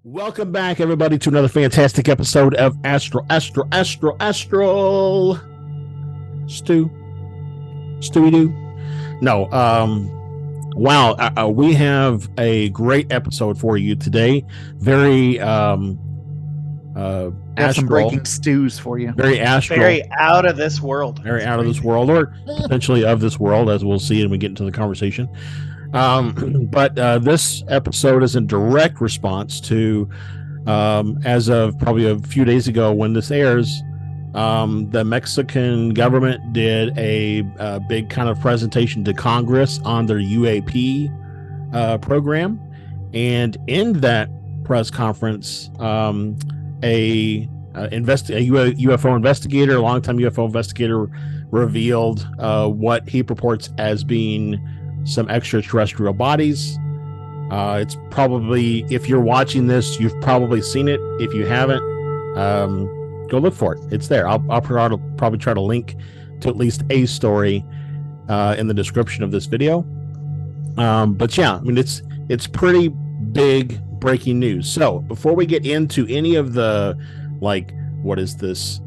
Welcome back, everybody, to another fantastic episode of Astral. Stewie Doo. No, wow, we have a great episode for you today. Very Got some astral, breaking stews for you. very astral, Very out of this world. very out of this world, or potentially of this world, as we'll see when we get into the conversation. But this episode is in direct response to, as of probably a few days ago when this airs, the Mexican government did a big kind of presentation to Congress on their UAP program. And in that press conference, a UFO investigator, a longtime UFO investigator, revealed what he purports as being some extraterrestrial bodies. It's probably, if you're watching this, you've probably seen it. If you haven't, go look for it. It's there. I'll probably try to link to at least a story in the description of this video. But yeah, I mean, it's pretty big breaking news. So before we get into any of the, like, what is this,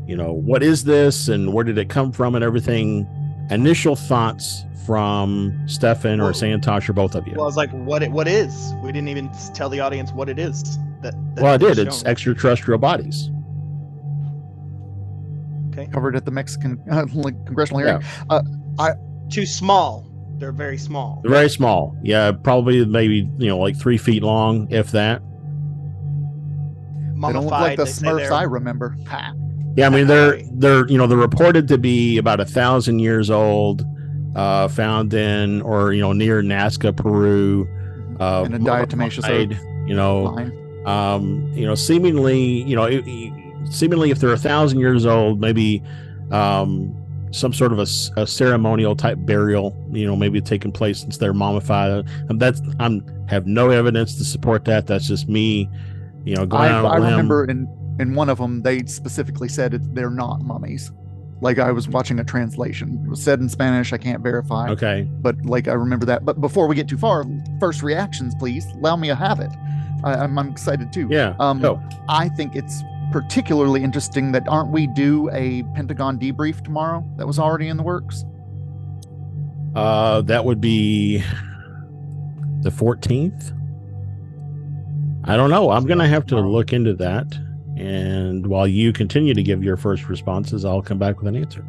what is this and where did it come from and everything, initial thoughts from Stefan or Santosh or both of you. Well, I was like, what is? We didn't even tell the audience what it is. Well, I did. It's extraterrestrial bodies. Okay. Covered at the Mexican congressional hearing. Yeah. Too small. They're very small. They're very small. Yeah, probably maybe, like 3 feet long, if that. They don't look like the Smurfs I remember. Ha. Yeah, I mean, they're reported to be about 1,000 years old, found in or near Nazca, Peru, in a diatomaceous earth. Seemingly if they're 1,000 years old, maybe some sort of a ceremonial type burial, maybe taking place since they're mummified. I have no evidence to support that. That's just me, going out on a limb. I remember in one of them, they specifically said they're not mummies. Like, I was watching a translation. It was said in Spanish. I can't verify. Okay. But I remember that. But before we get too far, first reactions, please. Allow me to have it. I'm excited too. Yeah. I think it's particularly interesting that aren't we due a Pentagon debrief tomorrow that was already in the works? That would be the 14th. I don't know. I'm going to have to look into that. And while you continue to give your first responses, I'll come back with an answer.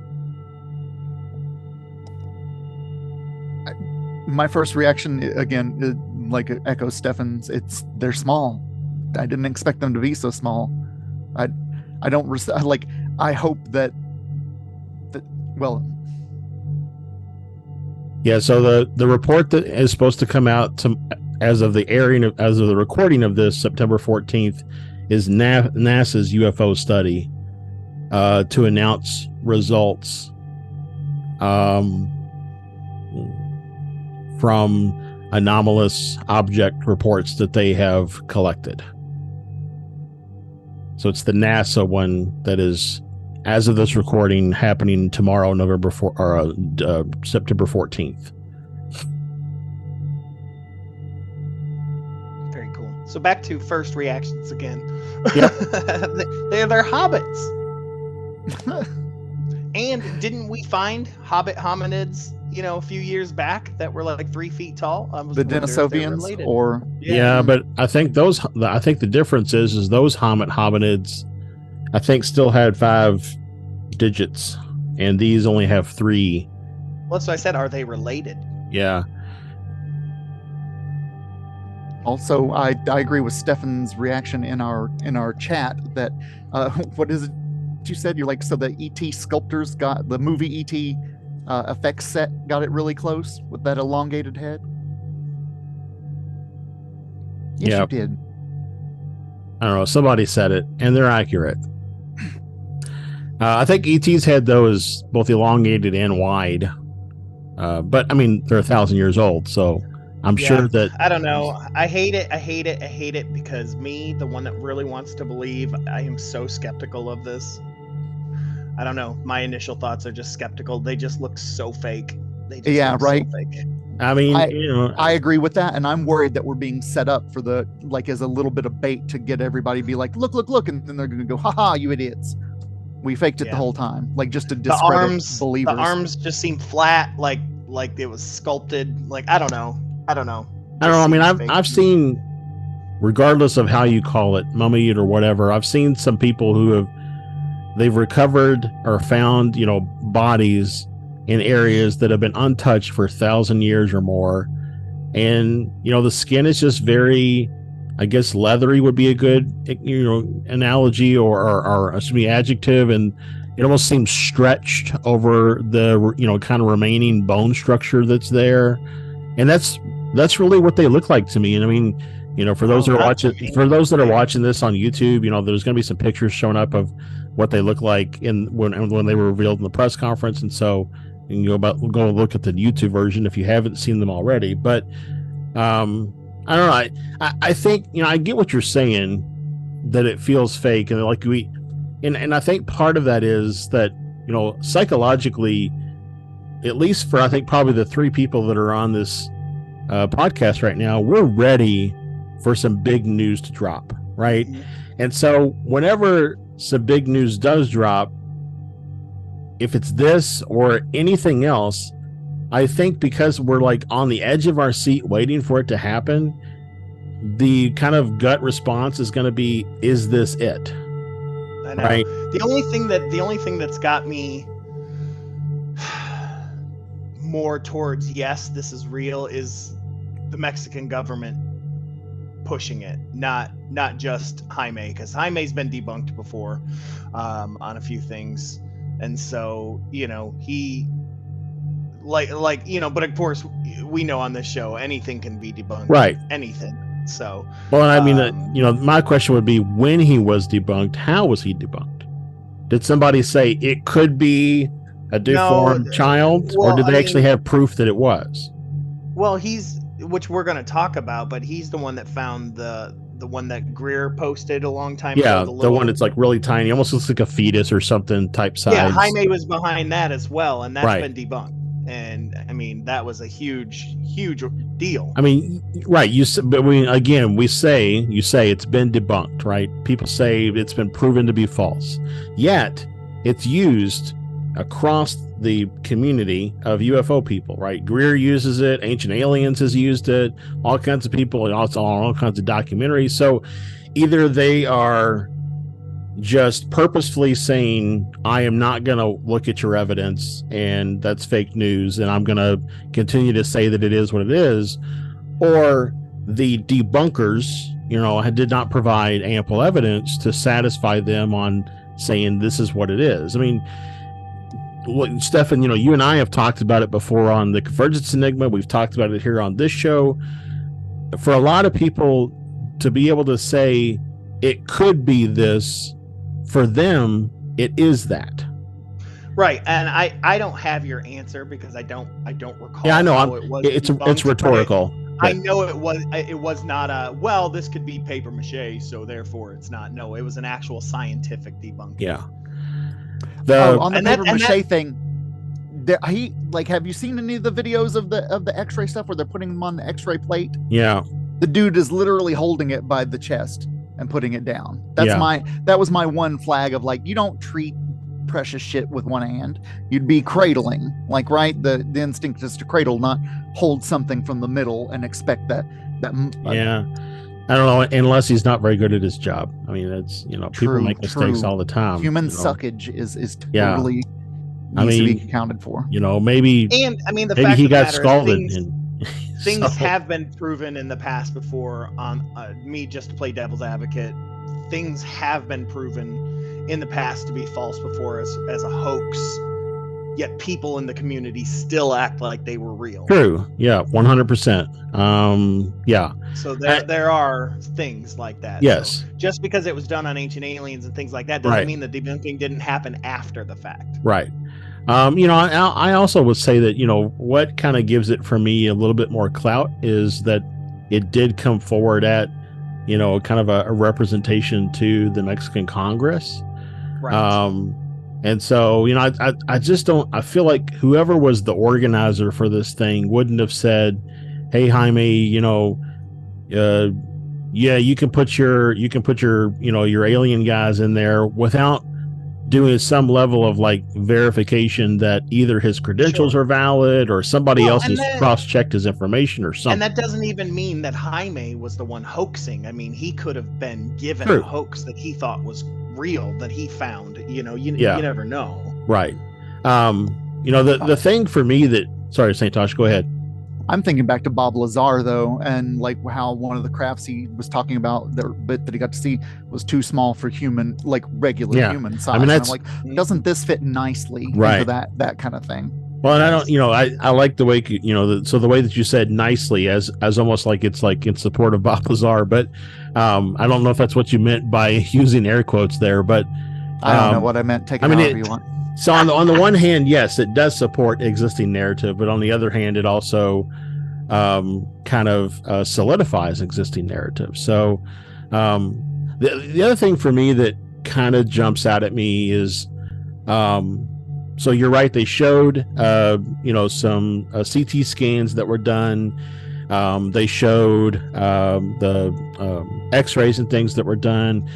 My first reaction, again, like echoes Stefan's, they're small. I didn't expect them to be so small. I hope that well. Yeah, so the report that is supposed to come out as of the recording of this September 14th is NASA's UFO study to announce results from anomalous object reports that they have collected. So it's the NASA one that is, as of this recording, happening tomorrow, September 14th. Very cool. So back to first reactions again. Yep. They're hobbits. And didn't we find hobbit hominids, a few years back that were like 3 feet tall? The Denisovians, or yeah, but I think the difference is those hominids, I think, still had 5 digits, and these only have 3. Well, that's what I said. Are they related? Yeah. Also, I agree with Stefan's reaction in our chat that what is it you said? You're like, so the ET sculptors got the movie ET effects set, got it really close with that elongated head. Yes, you did. I don't know. Somebody said it, and they're accurate. I think ET's head, though, is both elongated and wide. But I mean, they're 1,000 years old, so I'm sure that. I don't know. I hate it because me, the one that really wants to believe, I am so skeptical of this. I don't know. My initial thoughts are just skeptical. They just look so fake. Right. So fake. I mean, I agree with that, and I'm worried that we're being set up for the as a little bit of bait to get everybody to be like, look, and then they're going to go, haha, you idiots. We faked it the whole time, just to discredit believers. The arms just seem flat, like it was sculpted. Like I don't know. I mean, I've seen, regardless of how you call it, mummied or whatever, I've seen some people who they've recovered or found, bodies in areas that have been untouched for 1,000 years or more. And, the skin is just very, I guess, leathery would be a good, analogy or adjective. And it almost seems stretched over the, kind of remaining bone structure that's there. And that's really what they look like to me. And I mean, for those that are watching this on YouTube, there's going to be some pictures showing up of what they look like when they were revealed in the press conference. And so you can go look at the YouTube version if you haven't seen them already. But I don't know. I think, I get what you're saying, that it feels fake. And and I think part of that is that, psychologically, at least for, I think, probably the three people that are on this podcast right now, we're ready for some big news to drop, right? Mm-hmm. And so whenever some big news does drop, if it's this or anything else, I think because we're on the edge of our seat waiting for it to happen, the kind of gut response is going to be, is this it? I know. Right? The only thing that's got me more towards yes, this is real, is the Mexican government pushing it, not just Jaime, because Jaime's been debunked before on a few things, and so he but of course we know on this show anything can be debunked, right? Anything. So I mean, my question would be, when he was debunked, how was he debunked? Did somebody say it could be a deformed child, or did they actually have proof that it was? Well, which we're going to talk about, but he's the one that found the one that Greer posted a long time ago. Yeah, the one that's really tiny, almost looks like a fetus or something type size. Yeah, Jaime was behind that as well, and that's been debunked. And I mean, that was a huge deal. I mean, right? You say it's been debunked, right? People say it's been proven to be false, yet it's used across the community of UFO people, right? Greer uses it, Ancient Aliens has used it, all kinds of people, and also all kinds of documentaries. So either they are just purposefully saying, I am not going to look at your evidence and that's fake news, and I'm going to continue to say that it is what it is, or the debunkers, did not provide ample evidence to satisfy them on saying this is what it is. I mean, Stefan, you and I have talked about it before on the Convergence Enigma. We've talked about it here on this show. For a lot of people to be able to say it could be this, for them, it is that. Right, and I don't have your answer because I don't recall. Yeah, I know. It's rhetorical. I know it was not this could be paper mache, so therefore it's not. No, it was an actual scientific debunking. Yeah. On the paper mache thing, have you seen any of the videos of the X-ray stuff where they're putting them on the X-ray plate? Yeah. The dude is literally holding it by the chest and putting it down. That was my one flag of you don't treat precious shit with one hand. You'd be cradling, right? The instinct is to cradle, not hold something from the middle and expect that. Yeah. I don't know, unless he's not very good at his job. I mean, it's people make mistakes all the time. Human suckage is totally needs to be accounted for. Maybe maybe he got scalded. Things have been proven in the past before. On me, just to play devil's advocate, things have been proven in the past to be false before as a hoax. Yet people in the community still act like they were real. True. Yeah, 100%. Yeah. So there are things like that. Yes. So just because it was done on Ancient Aliens and things like that doesn't mean the debunking didn't happen after the fact. Right. I also would say that, what kind of gives it for me a little bit more clout is that it did come forward at, kind of a representation to the Mexican Congress. Right. And so, I just don't, I feel like whoever was the organizer for this thing wouldn't have said, hey, Jaime, yeah, you can put your, your alien guys in there without doing some level of like verification that either his credentials Sure. are valid or somebody else has that- cross-checked his information or something. And that doesn't even mean that Jaime was the one hoaxing. I mean, he could have been given True. a hoax that he thought was real, that he found. You Yeah. never know. Right. The thing for me that, sorry, St. Tosh, go ahead. I'm thinking back to Bob Lazar though, and like how one of the crafts he was talking about, the bit that he got to see was too small for human, like regular Yeah. human size. I mean, And that's I'm like, doesn't this fit nicely Right. into that kind of thing? Well, and I don't, I like the way, so the way that you said nicely as almost like it's in support of Bob Lazar, but I don't know if that's what you meant by using air quotes there, but I don't know what I meant. Take it however you want. So on the one hand, yes, it does support existing narrative, but on the other hand, it also kind of solidifies existing narrative. So the other thing for me that kind of jumps out at me is, so you're right, they showed some CT scans that were done. They showed the x-rays and things that were done.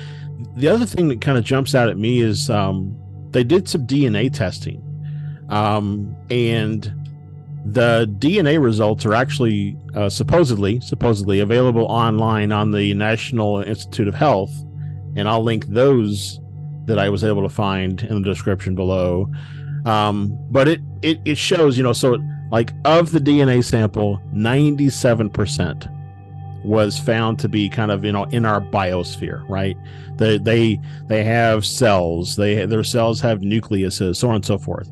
The other thing that kind of jumps out at me is they did some DNA testing, and the DNA results are actually supposedly available online on the National Institute of Health, and I'll link those that I was able to find in the description below. But it shows, so like of the DNA sample, 97% was found to be kind of in our biosphere, right? They have cells, their cells have nucleuses, so on and so forth.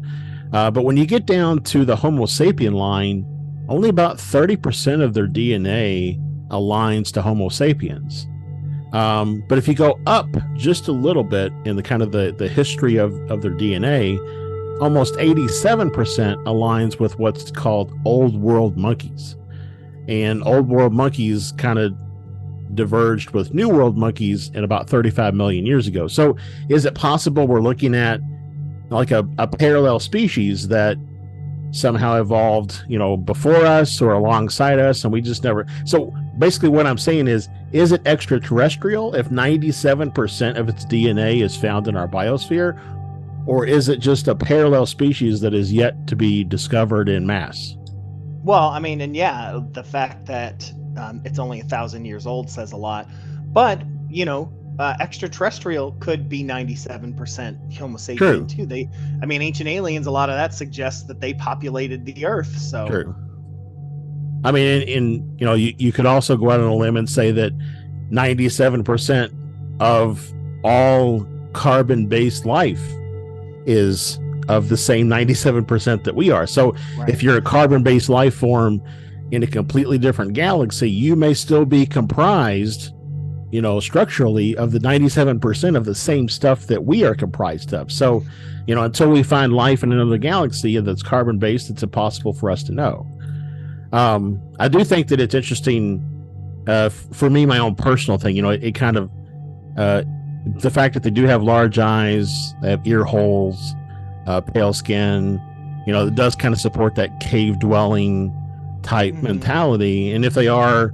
But when you get down to the Homo sapien line, only about 30% of their DNA aligns to Homo sapiens. But if you go up just a little bit in the kind of the history of their DNA, almost 87% aligns with what's called old world monkeys. And old world monkeys kind of diverged with new world monkeys in about 35 million years ago. So is it possible we're looking at like a parallel species that somehow evolved, before us or alongside us, and we just never... So basically what I'm saying is it extraterrestrial if 97% of its DNA is found in our biosphere, or is it just a parallel species that is yet to be discovered in mass? Well, I mean, and yeah, the fact that it's only 1,000 years old says a lot. But extraterrestrial could be 97% Homo sapien too. Ancient aliens, a lot of that suggests that they populated the Earth. So true. I mean, you could also go out on a limb and say that 97% of all carbon-based life is of the same 97% that we are. So right. If you're a carbon-based life form in a completely different galaxy, you may still be comprised, structurally of the 97% of the same stuff that we are comprised of. So, until we find life in another galaxy that's carbon-based, it's impossible for us to know. I do think that it's interesting, for me, my own personal thing, it kind of, the fact that they do have large eyes, they have ear holes, pale skin, it does kind of support that cave dwelling type mentality. And if they are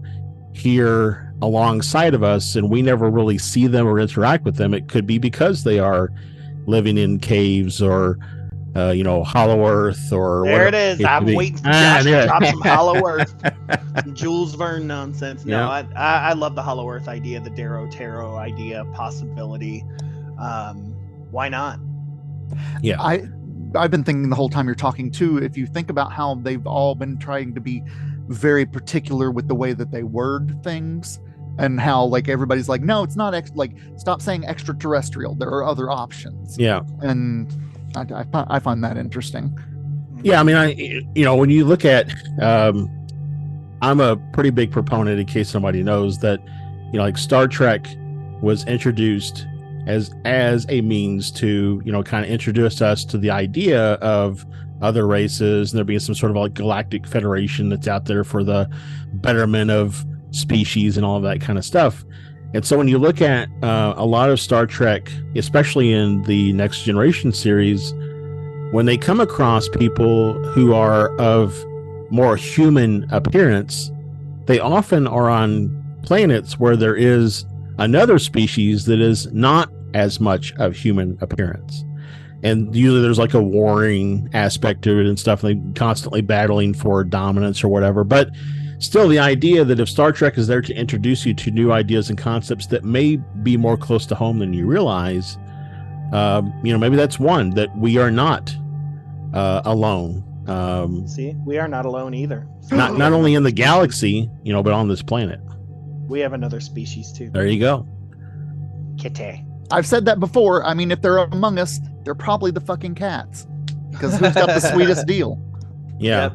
here alongside of us and we never really see them or interact with them, it could be because they are living in caves or Hollow Earth or there it is. I'm waiting for Josh to drop some Hollow Earth, some Jules Verne nonsense. No, yeah. I love the Hollow Earth idea, the Darrow Tarot idea, possibility. Why not? Yeah, I've been thinking the whole time you're talking too. If you think about how they've all been trying to be very particular with the way that they word things, and how like everybody's like, no, it's not stop saying extraterrestrial. There are other options. Yeah, and I find that interesting. Yeah, I mean, when you look at, I'm a pretty big proponent, in case somebody knows, that like Star Trek was introduced as a means to kind of introduce us to the idea of other races, and there being some sort of like galactic federation that's out there for the betterment of species and all of that kind of stuff. And so when you look at a lot of Star Trek, especially in the Next Generation series, when they come across people who are of more human appearance, they often are on planets where there is another species that is not as much of human appearance. And usually there's like a warring aspect to it and stuff, like constantly battling for dominance or whatever. But still, the idea that if Star Trek is there to introduce you to new ideas and concepts that may be more close to home than you realize, maybe that's one, that we are not alone. See, we are not alone either. Not only in the galaxy, but on this planet. We have another species too. There you go. Kitty. I've said that before. I mean, if they're among us, they're probably the fucking cats. Because who's got the sweetest deal? Yeah.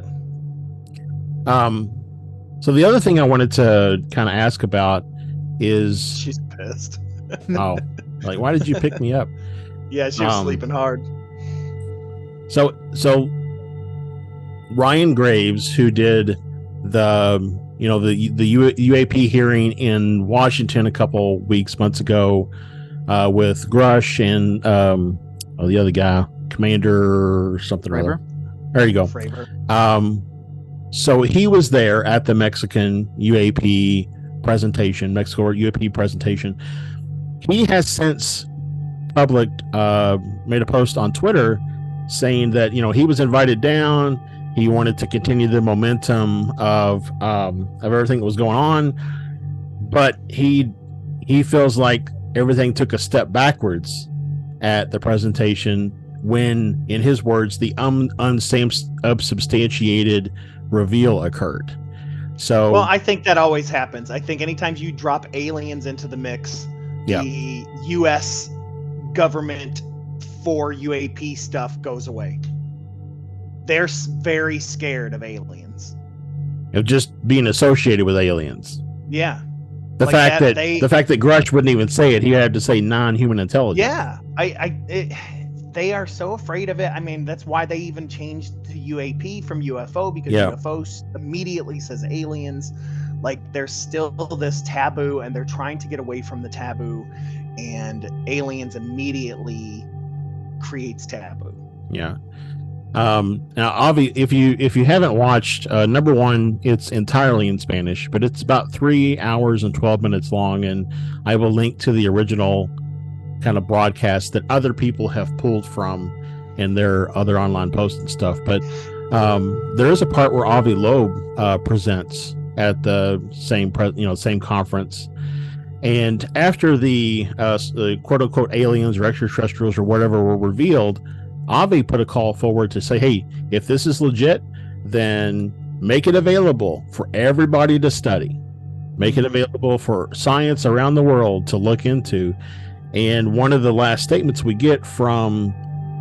Yep. So the other thing I wanted to kind of ask about is... She's pissed. Oh, like, why did you pick me up? Yeah, she was sleeping hard. So Ryan Graves, who did the UAP hearing in Washington a couple months ago, with Grush and the other guy, Commander or something. Fravor? There you go. Fravor. So he was there at the Mexican UAP presentation, Mexico UAP presentation. He has since made a post on Twitter saying that he was invited down. He wanted to continue the momentum of everything that was going on, but he feels like everything took a step backwards at the presentation when, in his words, the unsubstantiated reveal occurred. So, well, I think that always happens. I think anytime you drop aliens into the mix, the U.S. government for UAP stuff goes away. They're very scared of aliens. Of just being associated with aliens. Yeah. The fact that Grush wouldn't even say it, he had to say non-human intelligence. Yeah, they are so afraid of it. I mean, that's why they even changed to UAP from UFO, because UFO immediately says aliens. Like, there's still this taboo, and they're trying to get away from the taboo, and aliens immediately creates taboo. Yeah. Now, Avi, if you haven't watched, number one, it's entirely in Spanish, but it's about 3 hours and 12 minutes long, and I will link to the original kind of broadcast that other people have pulled from in their other online posts and stuff. But there is a part where Avi Loeb presents at the same conference, and after the quote unquote aliens or extraterrestrials or whatever were revealed, Avi put a call forward to say, hey, if this is legit, then make it available for everybody to study. Make it available for science around the world to look into. And one of the last statements we get from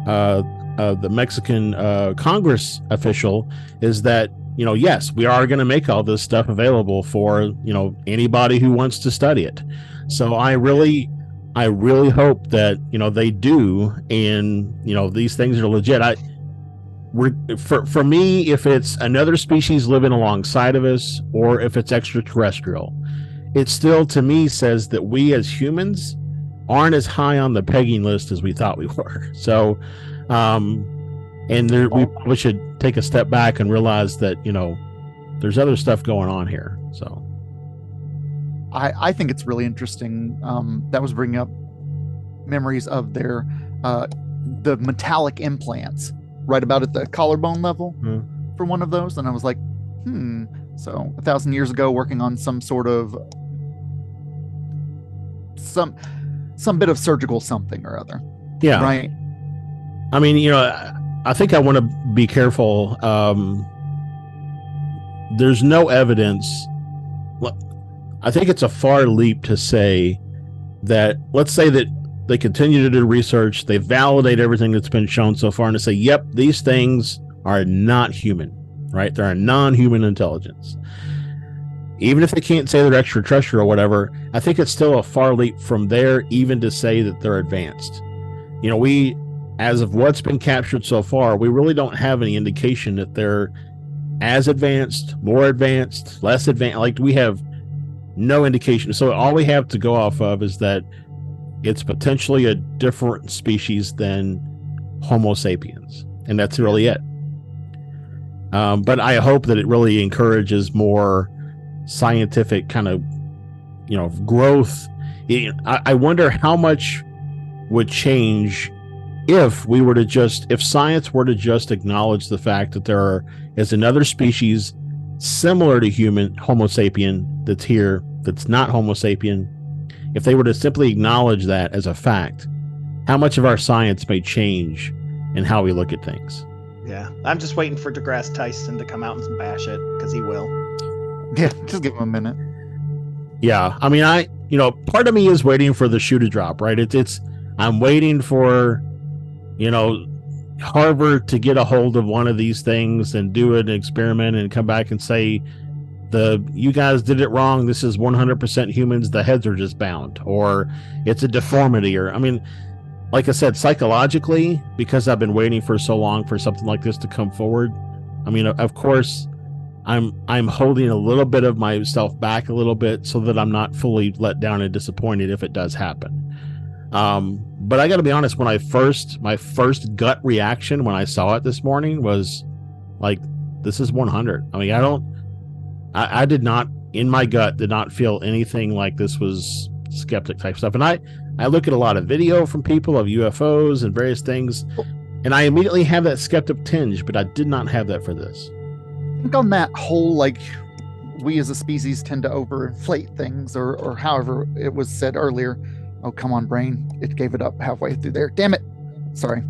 the Mexican Congress official is that, yes, we are going to make all this stuff available for, anybody who wants to study it. So I really hope that they do, and these things are legit. For me, if it's another species living alongside of us, or if it's extraterrestrial, it still to me says that we as humans aren't as high on the pegging list as we thought we were. So, we probably should take a step back and realize that there's other stuff going on here. So. I think it's really interesting. That was bringing up memories of their the metallic implants right about at the collarbone level for one of those, and I was like, so 1,000 years ago, working on some sort of some bit of surgical something or other. Yeah, right. I mean, I think I want to be careful. There's no evidence. I think it's a far leap to say that, let's say that they continue to do research, they validate everything that's been shown so far, and they say, yep, these things are not human, right? They're a non-human intelligence. Even if they can't say they're extraterrestrial or whatever, I think it's still a far leap from there even to say that they're advanced. We, as of what's been captured so far, we really don't have any indication that they're as advanced, more advanced, less advanced. Like, we have no indication. So all we have to go off of is that it's potentially a different species than Homo sapiens, and that's really it. But I hope that it really encourages more scientific kind of, growth. I wonder how much would change if science were to just acknowledge the fact that there is another species similar to Homo sapien that's here, that's not Homo sapien. If they were to simply acknowledge that as a fact, how much of our science may change in how we look at things. Yeah, I'm just waiting for DeGrasse Tyson to come out and bash it, because he will. Yeah, just give him a minute. Yeah, I mean, part of me is waiting for the shoe to drop, right? I'm waiting for, Harvard to get a hold of one of these things and do an experiment and come back and say, you guys did it wrong. This is 100% humans. The heads are just bound, or it's a deformity, or, I mean, like I said, psychologically, because I've been waiting for so long for something like this to come forward. I mean, of course, I'm holding a little bit of myself back a little bit so that I'm not fully let down and disappointed if it does happen. But I got to be honest, my first gut reaction when I saw it this morning was like, this is 100. I mean, I did not, in my gut, did not feel anything like this was skeptic type stuff. And I look at a lot of video from people of UFOs and various things, and I immediately have that skeptic tinge, but I did not have that for this. I think on that whole, like, we as a species tend to overinflate things, or however it was said earlier. Oh, come on, brain. It gave it up halfway through there. Damn it. Sorry.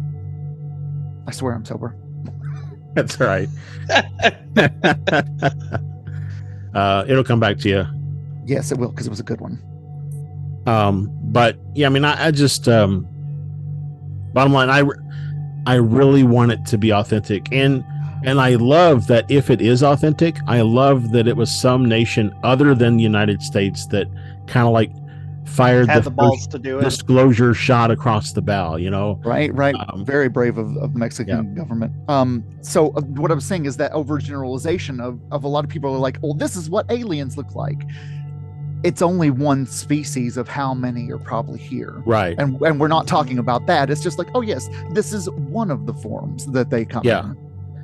I swear I'm sober. That's right. It'll come back to you. Yes, it will, because it was a good one. But yeah, I mean, I just, bottom line, I really want it to be authentic. And I love that if it is authentic, I love that it was some nation other than the United States that kind of like fired the balls to do it. Disclosure shot across the bow, Right. Very brave of the Mexican government. So what I was saying is that overgeneralization of a lot of people are like, well, this is what aliens look like. It's only one species of how many are probably here. Right. And we're not talking about that. It's just like, oh yes, this is one of the forms that they come in.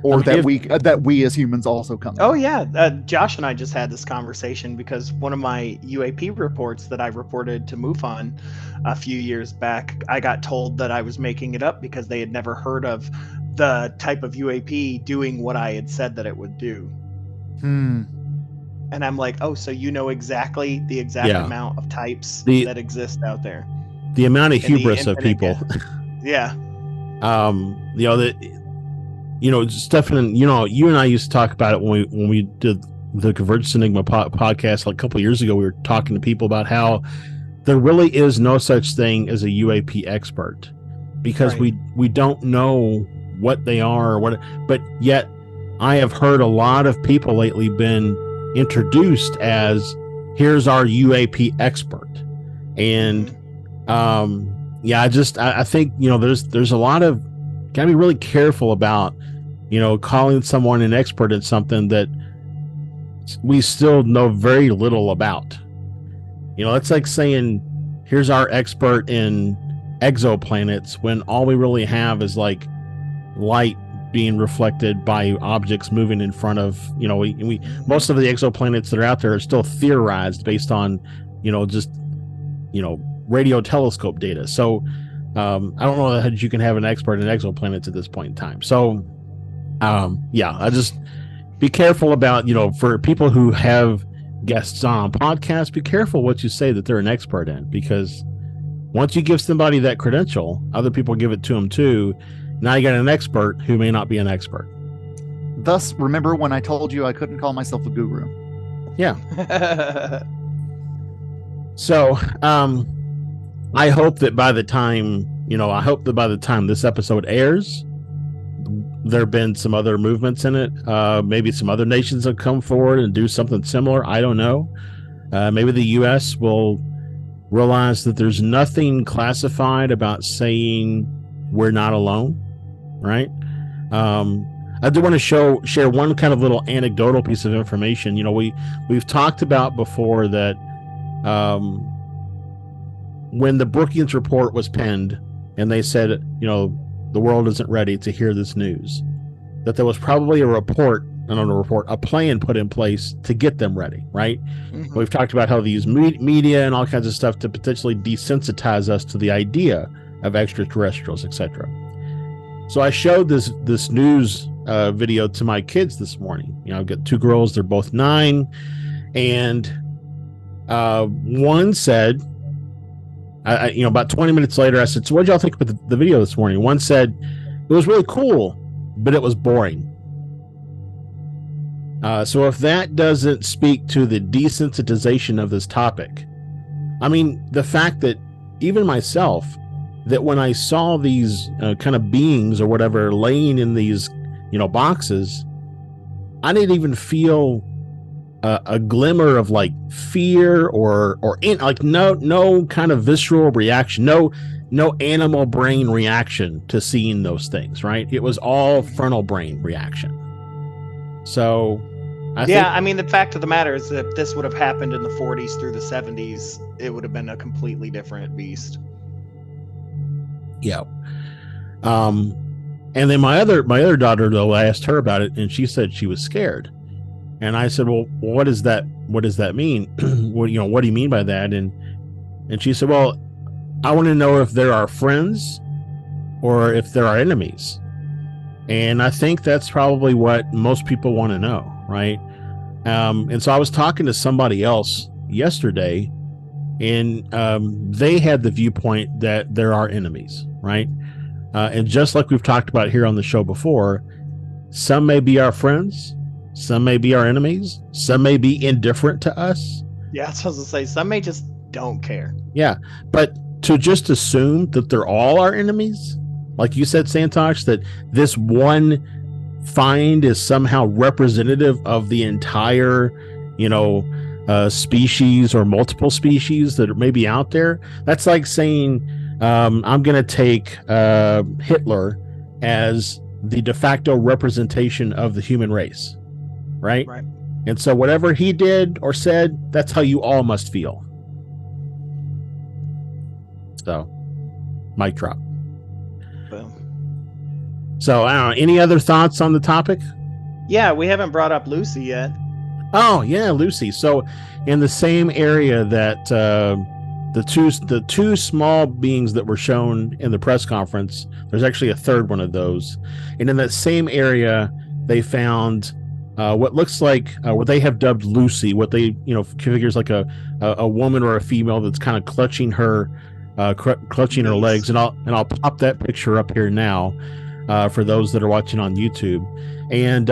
Or that we as humans also come in. Oh yeah. Josh and I just had this conversation because one of my UAP reports that I reported to MUFON a few years back, I got told that I was making it up because they had never heard of the type of UAP doing what I had said that it would do. And I'm like, oh, so you know exactly the exact amount of types that exist out there. The amount of hubris of people. Yeah. Stefan, you and I used to talk about it when we did the Convergence Enigma podcast like a couple of years ago. We were talking to people about how there really is no such thing as a UAP expert, because we don't know what they are, but yet I have heard a lot of people lately been introduced as, here's our UAP expert. And I think there's a lot of, gotta be really careful about calling someone an expert at something that we still know very little about. It's like saying, here's our expert in exoplanets, when all we really have is like light being reflected by objects moving in front of, we most of the exoplanets that are out there are still theorized based on, radio telescope data. So I don't know that you can have an expert in exoplanets at this point in time. So I just be careful about, for people who have guests on podcasts, be careful what you say that they're an expert in, because once you give somebody that credential, other people give it to them too. Now you got an expert who may not be an expert. Thus, remember when I told you I couldn't call myself a guru? Yeah. So, I hope that by the time this episode airs, there have been some other movements in it. Maybe some other nations have come forward and do something similar. I don't know. Maybe the U.S. will realize that there's nothing classified about saying we're not alone. Right. I do want to share one kind of little anecdotal piece of information. We've talked about before that um, when the Brookings report was penned and they said, the world isn't ready to hear this news, that there was probably a plan put in place to get them ready, right? Mm-hmm. We've talked about how they use media and all kinds of stuff to potentially desensitize us to the idea of extraterrestrials, etc. So I showed this news video to my kids this morning. I've got 2 girls, they're both 9, and one said, about 20 minutes later, I said, so what did y'all think about the video this morning? One said, it was really cool, but it was boring. So if that doesn't speak to the desensitization of this topic, I mean, the fact that even myself, that when I saw these kind of beings or whatever laying in these, boxes, I didn't even feel a glimmer of like fear or no kind of visceral reaction, no animal brain reaction to seeing those things, right? It was all frontal brain reaction. So I mean, the fact of the matter is that if this would have happened in the 40s through the 70s, it would have been a completely different beast. Yeah. And then my other daughter, though, I asked her about it, and she said she was scared. And I said, well, what does that mean? What do you mean by that? And she said, well, I want to know if there are friends or if there are enemies. And I think that's probably what most people want to know, right? And so I was talking to somebody else yesterday, and they had the viewpoint that there are enemies, right? And just like we've talked about here on the show before, some may be our friends, some may be our enemies, some may be indifferent to us. Yeah, I was supposed to say, some may just don't care. Yeah, but to just assume that they're all our enemies, like you said, Santosh, that this one find is somehow representative of the entire, species or multiple species that may be out there. That's like saying, I'm going to take Hitler as the de facto representation of the human race, right? Right. And so whatever he did or said, that's how you all must feel. So, mic drop. Boom. So, I don't know, any other thoughts on the topic? Yeah, we haven't brought up Lucy yet. Oh, yeah, Lucy. So, in the same area that the two small beings that were shown in the press conference, there's actually a third one of those. And in that same area, they found what looks like what they have dubbed Lucy, what they figures like a woman or a female that's kind of clutching her legs, and I'll pop that picture up here now for those that are watching on YouTube. And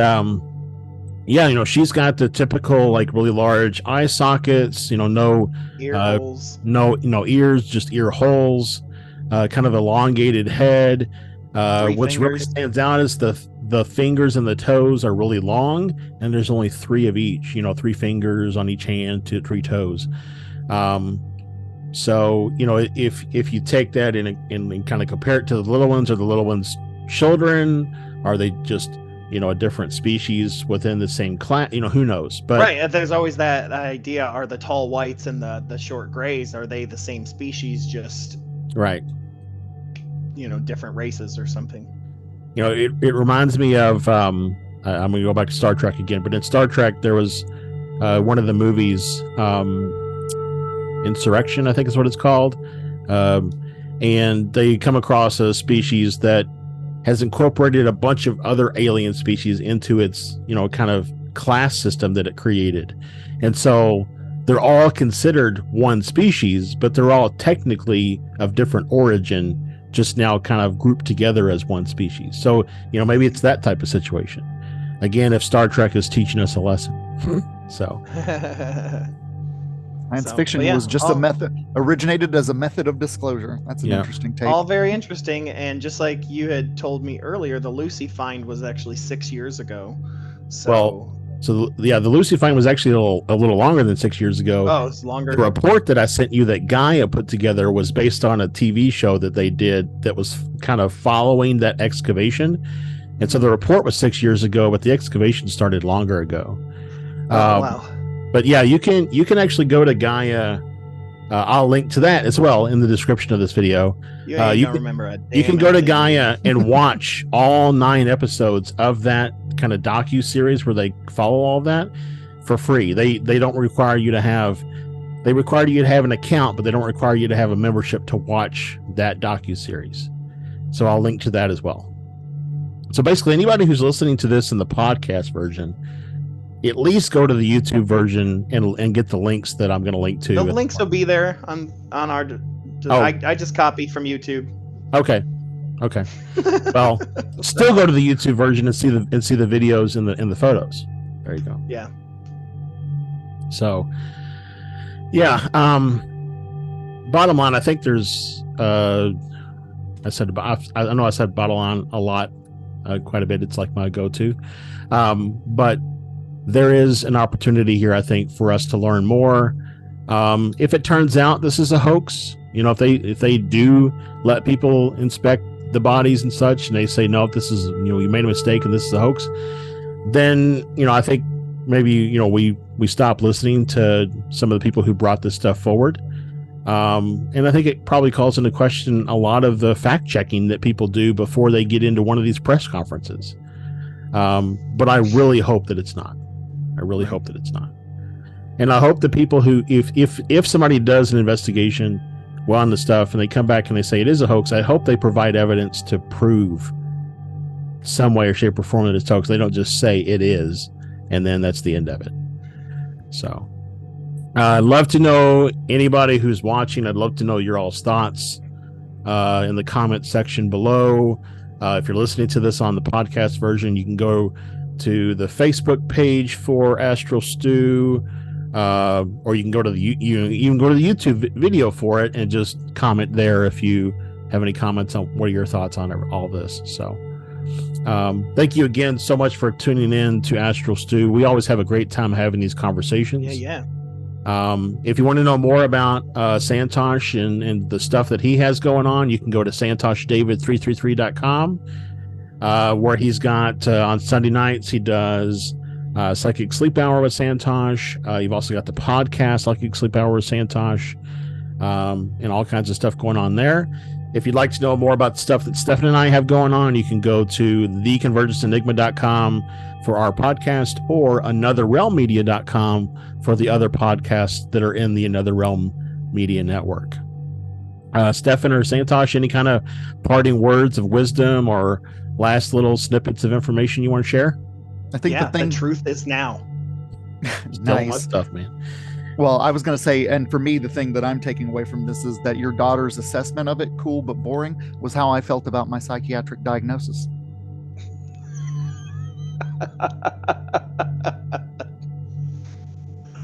she's got the typical like really large eye sockets, no ear holes, no ears, just ear holes, kind of elongated head. What's really stands out is the fingers and the toes are really long, and there's only 3 of each, 3 fingers on each hand to 3 toes. So, if you take that and kind of compare it to the little ones, or the little ones children, are they just, a different species within the same class? Who knows? But right, there's always that idea: are the tall whites and the short grays, are they the same species, just right? Different races or something. It reminds me of I'm going to go back to Star Trek again, but in Star Trek there was one of the movies, Insurrection, I think is what it's called, and they come across a species that has incorporated a bunch of other alien species into its kind of class system that it created, and so they're all considered one species, but they're all technically of different origin, just now kind of grouped together as one species. So maybe it's that type of situation again, if Star Trek is teaching us a lesson. So science fiction was just a method, originated as a method of disclosure. That's an interesting take. All very interesting. And just like you had told me earlier, the Lucy find was actually 6 years ago. The Lucy find was actually a little longer than 6 years ago. Oh, it's longer. The report that I sent you that GAIA put together was based on a TV show that they did that was kind of following that excavation. And so the report was 6 years ago, but the excavation started longer ago. Wow. But yeah, you can actually go to GAIA I'll link to that as well in the description of this video. You ain't You gonna remember a You can damn go to thing. Gaia and watch all 9 episodes of that kind of docu-series where they follow all of that for free. They don't require you to have, they require you to have an account, but they don't require you to have a membership to watch that docu-series. So I'll link to that as well. So basically, anybody who's listening to this in the podcast version, at least go to the YouTube version and get the links that I'm going to link to. The links will be there on our. I just copied from YouTube. Okay. Well, still go to the YouTube version and see the videos and the photos. There you go. Yeah. So, yeah. Bottom line, I think there's. I know I said bottom line a lot, quite a bit. It's like my go-to, but there is an opportunity here, I think, for us to learn more. If it turns out this is a hoax, if they do let people inspect the bodies and such, and they say, no, this is, you made a mistake and this is a hoax, then, I think maybe, we stop listening to some of the people who brought this stuff forward. And I think it probably calls into question a lot of the fact checking that people do before they get into one of these press conferences. But I really hope that it's not. Hope that it's not. And I hope the people who, if somebody does an investigation on the stuff and they come back and they say it is a hoax, I hope they provide evidence to prove some way or shape or form that it's a hoax. They don't just say it is, and then that's the end of it. So I'd love to know anybody who's watching. I'd love to know your all's thoughts in the comment section below. If you're listening to this on the podcast version, you can go to the Facebook page for Astral Stew, or you can go to you can go to the YouTube video for it and just comment there if you have any comments on what are your thoughts on all this. So thank you again so much for tuning in to Astral Stew. We always have a great time having these conversations. Yeah. If you want to know more about Santosh and the stuff that he has going on, you can go to santosdavid333.com, where he's got on Sunday nights he does Psychic Sleep Hour with Santosh. You've also got the podcast Psychic Sleep Hour with Santosh, and all kinds of stuff going on there. If you'd like to know more about the stuff that Stefan and I have going on, you can go to theconvergencenigma.com for our podcast, or anotherrealmmedia.com for the other podcasts that are in the Another Realm Media Network. Stefan or Santosh, any kind of parting words of wisdom or last little snippets of information you want to share? I think the truth is now. Nice stuff, man. Well, I was going to say, and for me, the thing that I'm taking away from this is that your daughter's assessment of it, cool but boring, was how I felt about my psychiatric diagnosis.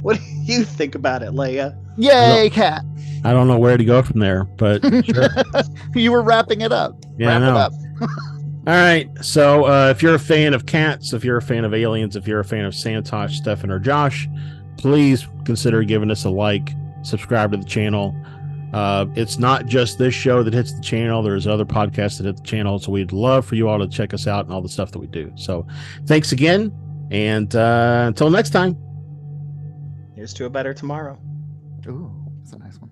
What do you think about it, Leia? Yay, cat! I don't know where to go from there, but sure. You were wrapping it up. Yeah, I know. It up. All right. So if you're a fan of cats, if you're a fan of aliens, if you're a fan of Santosh, Stefan, or Josh, please consider giving us a like, subscribe to the channel. It's not just this show that hits the channel. There's other podcasts that hit the channel. So we'd love for you all to check us out and all the stuff that we do. So thanks again. And until next time. Here's to a better tomorrow. Ooh, that's a nice one.